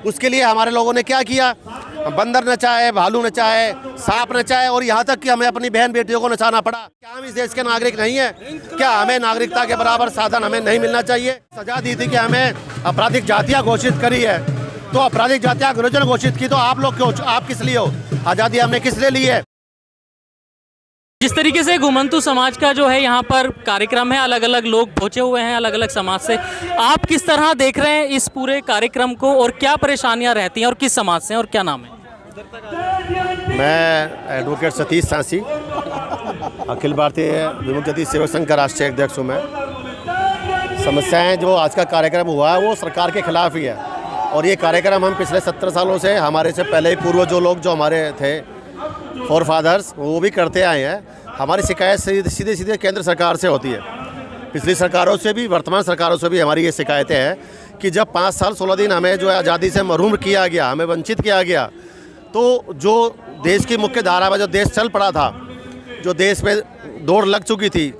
उसके लिए हमारे लोगों ने क्या किया, बंदर नचाए, भालू नचाए, सांप नचाए और यहाँ तक कि हमें अपनी बहन बेटियों को नचाना पड़ा। क्या हम इस देश के नागरिक नहीं है? क्या हमें नागरिकता के बराबर साधन हमें नहीं मिलना चाहिए? सजा दी थी कि हमें आपराधिक जातियाँ घोषित करी है, तो आपराधिक जातियाँ अंग्रेजों ने घोषित की, तो आप लोग क्यों, आप किस लिए हो? आज़ादी हमने किस लिए ली है? जिस तरीके से घुमंतू समाज का जो है यहाँ पर कार्यक्रम है, अलग अलग लोग पहुँचे हुए हैं अलग अलग समाज से, आप किस तरह देख रहे हैं इस पूरे कार्यक्रम को और क्या परेशानियाँ रहती हैं और किस समाज से और क्या नाम है? मैं एडवोकेट सतीश सांसी, अखिल भारतीय विमुक्त जाति सेवक संघ का राष्ट्रीय अध्यक्ष हूँ। मैं समस्याएं जो आज का कार्यक्रम हुआ है वो सरकार के खिलाफ ही है, और ये कार्यक्रम हम पिछले 17 सालों से, हमारे से पहले ही पूर्व जो लोग जो हमारे थे फोर फादर्स, वो भी करते आए हैं। हमारी शिकायत सीधे सीधे केंद्र सरकार से होती है, पिछली सरकारों से भी, वर्तमान सरकारों से भी हमारी ये शिकायतें हैं कि जब 5 साल 16 दिन हमें जो है आज़ादी से महरूम किया गया, हमें वंचित किया गया, तो जो देश की मुख्य धारा में जो देश चल पड़ा था, जो देश में दौड़ लग चुकी थी,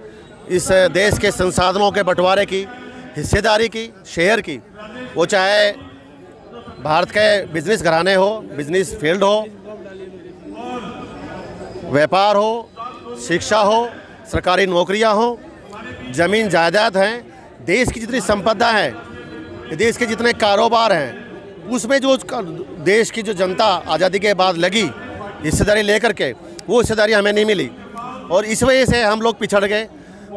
इस देश के संसाधनों के बंटवारे की, हिस्सेदारी की, शेयर की, वो चाहे भारत के बिजनेस घराने हो, बिजनेस फील्ड हो, व्यापार हो, शिक्षा हो, सरकारी नौकरियां हो, ज़मीन जायदाद हैं, देश की जितनी संपदा है, देश के जितने कारोबार हैं, उसमें जो देश की जो जनता आज़ादी के बाद लगी हिस्सेदारी लेकर के, वो हिस्सेदारी हमें नहीं मिली और इस वजह से हम लोग पिछड़ गए।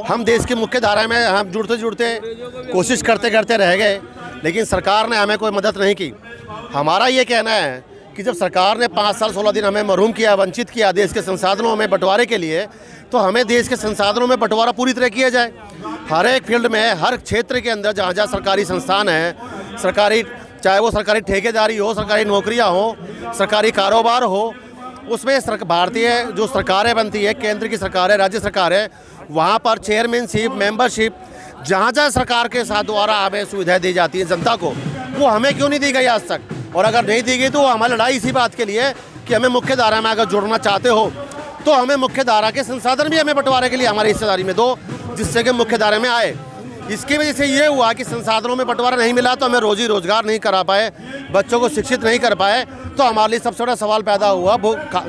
हम देश की मुख्य धारा में हम जुड़ते जुड़ते कोशिश करते करते रह गए, लेकिन सरकार ने हमें कोई मदद नहीं की। हमारा ये कहना है कि जब सरकार ने 5 साल 16 दिन हमें महरूम किया, वंचित किया देश के संसाधनों में बंटवारे के लिए, तो हमें देश के संसाधनों में बंटवारा पूरी तरह किया जाए। हर एक फील्ड में, हर क्षेत्र के अंदर जहाँ जहाँ सरकारी संस्थान हैं, सरकारी, चाहे वो सरकारी ठेकेदारी हो, सरकारी नौकरियाँ हो, सरकारी कारोबार हो, उसमें भारतीय जो सरकारें बनती है, केंद्र की सरकार है, राज्य सरकार है, वहाँ पर चेयरमैनशिप, मेंबरशिप, जहाँ जहाँ सरकार के साथ द्वारा हमें सुविधाएं दी जाती है जनता को, वो हमें क्यों नहीं दी गई आज तक? और अगर नहीं दी गई तो हमारी लड़ाई इसी बात के लिए कि हमें मुख्य धारा में अगर जुड़ना चाहते हो तो हमें मुख्य धारा के संसाधन भी हमें बंटवारे के लिए हमारी हिस्सेदारी में दो, जिससे कि मुख्य धारा में आए। इसकी वजह से ये हुआ कि संसाधनों में बंटवारा नहीं मिला तो हमें रोजी रोजगार नहीं करा पाए, बच्चों को शिक्षित नहीं कर पाए, तो हमारे लिए सबसे बड़ा सवाल पैदा हुआ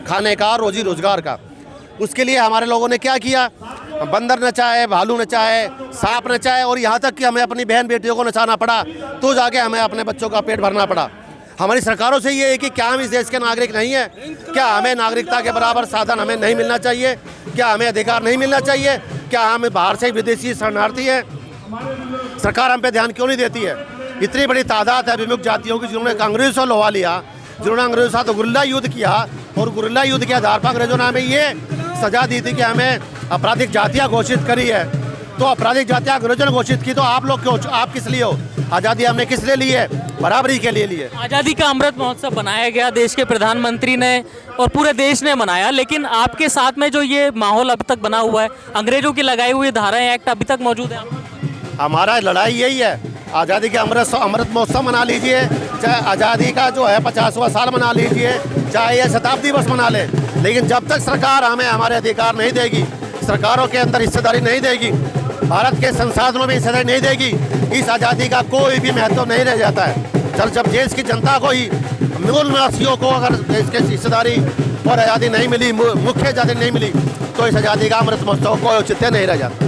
खाने का, रोजी रोजगार का। उसके लिए हमारे लोगों ने क्या किया, बंदर नचाए, भालू नचाए, सांप नचाए और यहाँ तक कि हमें अपनी बहन बेटियों को नचाना पड़ा, तो जाके हमें अपने बच्चों का पेट भरना पड़ा। हमारी सरकारों से ये है कि क्या हम इस देश के नागरिक नहीं है? क्या हमें नागरिकता के बराबर साधन हमें नहीं मिलना चाहिए? क्या हमें अधिकार नहीं मिलना चाहिए? क्या हम बाहर से विदेशी शरणार्थी हैं? सरकार हम पे ध्यान क्यों नहीं देती है? इतनी बड़ी तादाद है विमुक्त जातियों की जिन्होंने अंग्रेजों से लोहा लिया, जिन्होंने अंग्रेजों के साथ गुरिल्ला युद्ध किया, और गुरिल्ला युद्ध के आधार पर अंग्रेजों ने हमें ये सजा दी थी कि हमें आपराधिक जातियाँ घोषित करी है, तो आपराधिक जातियाँ अंग्रेजों ने घोषित की, तो आप लोग क्यों, आप किस लिए हो? आज़ादी हमने किस लिए ली है? बराबरी के लिए ली है। आज़ादी का अमृत महोत्सव बनाया गया, देश के प्रधानमंत्री ने और पूरे देश ने मनाया, लेकिन आपके साथ में जो ये माहौल अब तक बना हुआ है, अंग्रेजों की लगाई हुई धाराएं, एक्ट अभी तक मौजूद है। हमारा लड़ाई यही है, आज़ादी के अमृत महोत्सव मना लीजिए, चाहे आज़ादी का जो है 50वां साल मना लीजिए, चाहे ये शताब्दी दिवस मना लें, लेकिन जब तक सरकार हमें हमारे अधिकार नहीं देगी, सरकारों के अंदर हिस्सेदारी नहीं देगी, भारत के संसाधनों में हिस्सेदारी नहीं देगी, इस आज़ादी का कोई भी महत्व नहीं रह जाता है। जब देश की जनता को ही, मूल निवासियों को अगर देश की हिस्सेदारी और आज़ादी नहीं मिली, मुख्य आज़ादी नहीं मिली, तो इस आज़ादी का अमृत महोत्सव कोई औचित्य नहीं रह जाता।